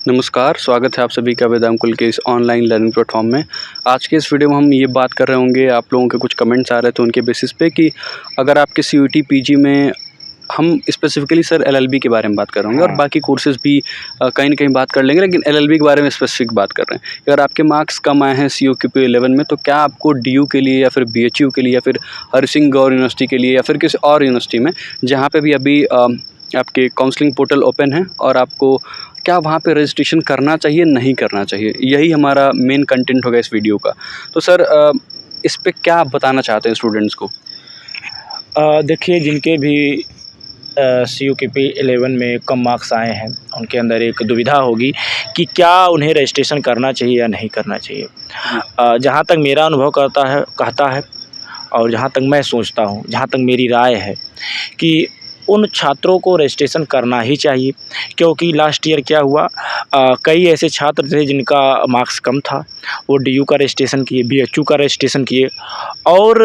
नमस्कार, स्वागत है आप सभी का वेदांत कुल के इस ऑनलाइन लर्निंग प्लेटफॉर्म में। आज के इस वीडियो में हम ये बात कर रहे होंगे, आप लोगों के कुछ कमेंट्स आ रहे थे उनके बेसिस पे कि अगर आपके सीयूईटी पीजी में हम स्पेसिफिकली सर एलएलबी के बारे में बात कर रहे होंगे और बाकी कोर्सेज़ भी कहीं न कहीं बात कर लेंगे, लेकिन एलएलबी के बारे में स्पेसिफिक बात कर रहे हैं। अगर आपके मार्क्स कम आए हैं सीयूईटी 11 में तो क्या आपको डीयू के लिए या फिर बीएचयू के लिए या फिर हरि सिंह गौर यूनिवर्सिटी के लिए या फिर किसी और यूनिवर्सिटी में जहाँ पे भी अभी आपके काउंसलिंग पोर्टल ओपन है और आपको क्या वहाँ पे रजिस्ट्रेशन करना चाहिए, नहीं करना चाहिए, यही हमारा मेन कंटेंट होगा इस वीडियो का। तो सर इस पे क्या आप बताना चाहते हैं स्टूडेंट्स को? देखिए, जिनके भी सीयूईटी 11 में कम मार्क्स आए हैं उनके अंदर एक दुविधा होगी कि क्या उन्हें रजिस्ट्रेशन करना चाहिए या नहीं करना चाहिए। जहाँ तक मेरा अनुभव कहता है और जहाँ तक मैं सोचता हूँ, जहाँ तक मेरी राय है कि उन छात्रों को रजिस्ट्रेशन करना ही चाहिए, क्योंकि लास्ट ईयर क्या हुआ, कई ऐसे छात्र थे जिनका मार्क्स कम था, वो डीयू का रजिस्ट्रेशन किए, बीएचयू का रजिस्ट्रेशन किए और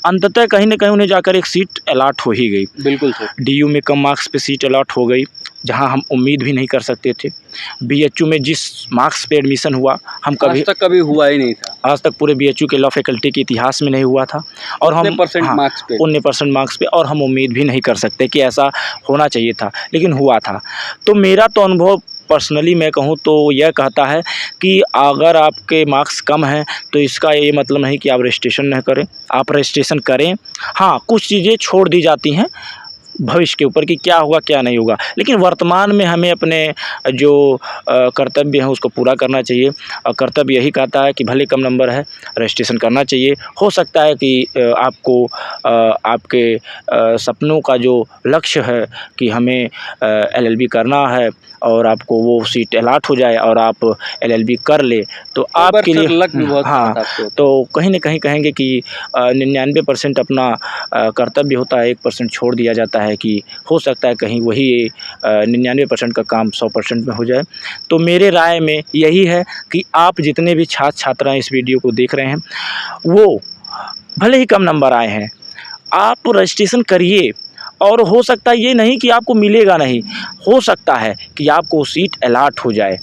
अंततः कहीं न कहीं उन्हें जाकर एक सीट अलॉट हो ही गई। बिल्कुल सर। डीयू में कम मार्क्स पे सीट अलॉट हो गई, जहां हम उम्मीद भी नहीं कर सकते थे। बीएचयू में जिस मार्क्स पे एडमिशन हुआ, हम आज तक कभी हुआ ही नहीं था। आज तक पूरे बीएचयू के लॉ फैकल्टी के इतिहास में नहीं हुआ था और हम 19% मार्क्स पे 19% मार्क्स पे, और हम उम्मीद भी नहीं कर सकते कि ऐसा होना चाहिए था, लेकिन हुआ था। तो मेरा तो अनुभव पर्सनली मैं कहूँ तो यह कहता है कि अगर आपके मार्क्स कम हैं तो इसका ये मतलब नहीं कि आप रजिस्ट्रेशन न करें, आप रजिस्ट्रेशन करें। हाँ, कुछ चीज़ें छोड़ दी जाती हैं भविष्य के ऊपर कि क्या होगा क्या नहीं होगा, लेकिन वर्तमान में हमें अपने जो कर्तव्य हैं उसको पूरा करना चाहिए। और कर्तव्य यही कहता है कि भले कम नंबर है, रजिस्ट्रेशन करना चाहिए। हो सकता है कि आपको आपके सपनों का जो लक्ष्य है कि हमें एलएलबी करना है और आपको वो सीट अलॉट हो जाए और आप एलएलबी कर ले, तो आपके लिए लक भी बहुत हाँ, तो कहीं न कहीं कहेंगे कि 99% अपना कर्तव्य होता है, 1% छोड़ दिया जाता है कि हो सकता है कहीं वही 99% का काम 100% में हो जाए। तो मेरे राय में यही है कि आप जितने भी छात्र छात्राएँ इस वीडियो को देख रहे हैं, वो भले ही कम नंबर आए हैं, आप रजिस्ट्रेशन करिए। और हो सकता है ये नहीं कि आपको मिलेगा नहीं, हो सकता है कि आपको सीट अलॉट हो जाए,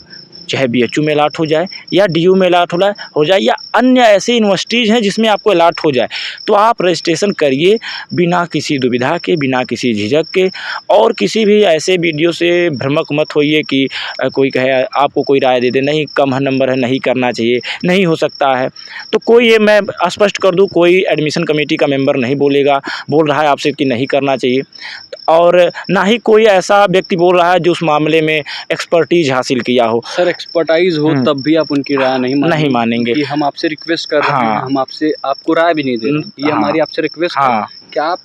चाहे बीएचयू में अलॉट हो जाए या डीयू में अलॉट हो जाए या अन्य ऐसे यूनिवर्सिटीज़ हैं जिसमें आपको अलॉट हो जाए। तो आप रजिस्ट्रेशन करिए बिना किसी दुविधा के, बिना किसी झिझक के, और किसी भी ऐसे वीडियो से भ्रमक मत होइए कि कोई कहे आपको कोई राय दे दे, नहीं कम नंबर है नहीं करना चाहिए, नहीं हो सकता है। तो कोई, ये मैं स्पष्ट कर दूँ, कोई एडमिशन कमेटी का मेंबर नहीं बोल रहा है आपसे कि नहीं करना चाहिए, और ना ही कोई ऐसा व्यक्ति बोल रहा है जो उस मामले में एक्सपर्टीज हासिल किया हो। सर एक्सपर्टाइज हो तब भी आप उनकी राय नहीं मानेंगे कि हम आपसे रिक्वेस्ट कर रहे हैं, हम आपसे आपको राय भी नहीं दे रहे, ये हमारी आपसे रिक्वेस्ट है कि आप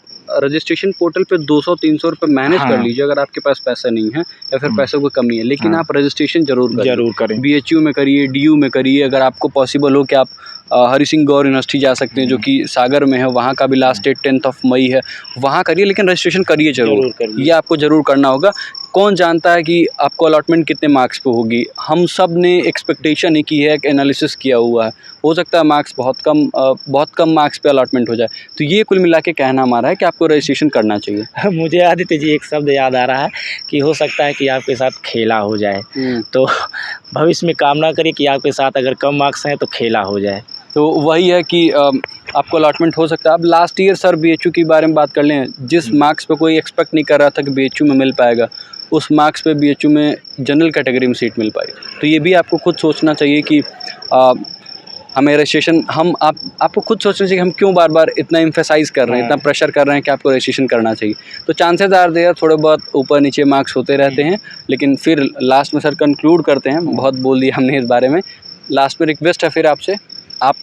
रजिस्ट्रेशन पोर्टल पे 200-300 रुपये मैनेज कर लीजिए अगर आपके पास पैसा नहीं है या फिर पैसों की कमी है, लेकिन आप रजिस्ट्रेशन जरूर करें। बीएचयू में करिए, डीयू में करिए, अगर आपको पॉसिबल हो कि आप हरि सिंह गौर यूनिवर्सिटी जा सकते हैं जो कि सागर में है, वहाँ का भी लास्ट डेट 10 मई है, वहाँ करिए, लेकिन रजिस्ट्रेशन करिए जरूर। ये आपको ज़रूर करना होगा। कौन जानता है कि आपको अलॉटमेंट कितने मार्क्स पे होगी? हम सब ने एक्सपेक्टेशन ही की है, एक एनालिसिस किया हुआ है, हो सकता है मार्क्स बहुत कम मार्क्स पे अलॉटमेंट हो जाए। तो ये कुल मिला के कहना हमारा है कि आपको रजिस्ट्रेशन करना चाहिए। मुझे आदित्य जी एक शब्द याद आ रहा है कि हो सकता है कि आपके साथ खेला हो जाए, तो भविष्य में कामना करिए कि आपके साथ अगर कम मार्क्स हैं तो खेला हो जाए। तो वही है कि आपको अलॉटमेंट हो सकता है। अब लास्ट ईयर सर बीएचयू के बारे में बात कर लें, जिस मार्क्स पे कोई एक्सपेक्ट नहीं कर रहा था कि बीएचयू में मिल पाएगा, उस मार्क्स पे बीएचयू में जनरल कैटेगरी में सीट मिल पाई। तो ये भी आपको खुद सोचना चाहिए कि हमें रजिस्ट्रेशन आपको खुद सोचना चाहिए कि हम क्यों बार बार इतना एम्फेसाइज़ कर रहे हैं, इतना प्रेशर कर रहे हैं कि आपको रजिस्ट्रेशन करना चाहिए। तो चांसेस आर देयर, थोड़े बहुत ऊपर नीचे मार्क्स होते रहते हैं, लेकिन फिर लास्ट में सर कंक्लूड करते हैं, बहुत बोल दिया हमने इस बारे में। लास्ट में रिक्वेस्ट है फिर आपसे, आप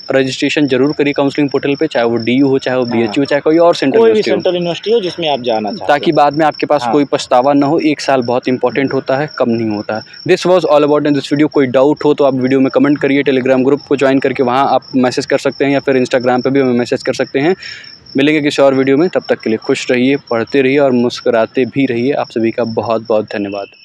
रजिस्ट्रेशन जरूर करिए काउंसलिंग पोर्टल पे, चाहे वो डीयू हो, चाहे वो बीएचयू, चाहे कोई और सेंट्रल यूनिवर्सिटी हो जिसमें आप जाना चाहते हैं, ताकि बाद में आपके पास कोई पछतावा ना हो। 1 साल बहुत इंपॉर्टेंट होता है, कम नहीं होता है। This was all about in this video. कोई डाउट हो तो आप वीडियो में कमेंट करिए, टेलीग्राम ग्रुप को ज्वाइन करके वहाँ आप मैसेज कर सकते हैं या फिर इंस्टाग्राम पे भी हमें मैसेज कर सकते हैं। मिलेंगे किसी और वीडियो में, तब तक के लिए खुश रहिए, पढ़ते रहिए और मुस्कुराते भी रहिए। आप सभी का बहुत बहुत धन्यवाद।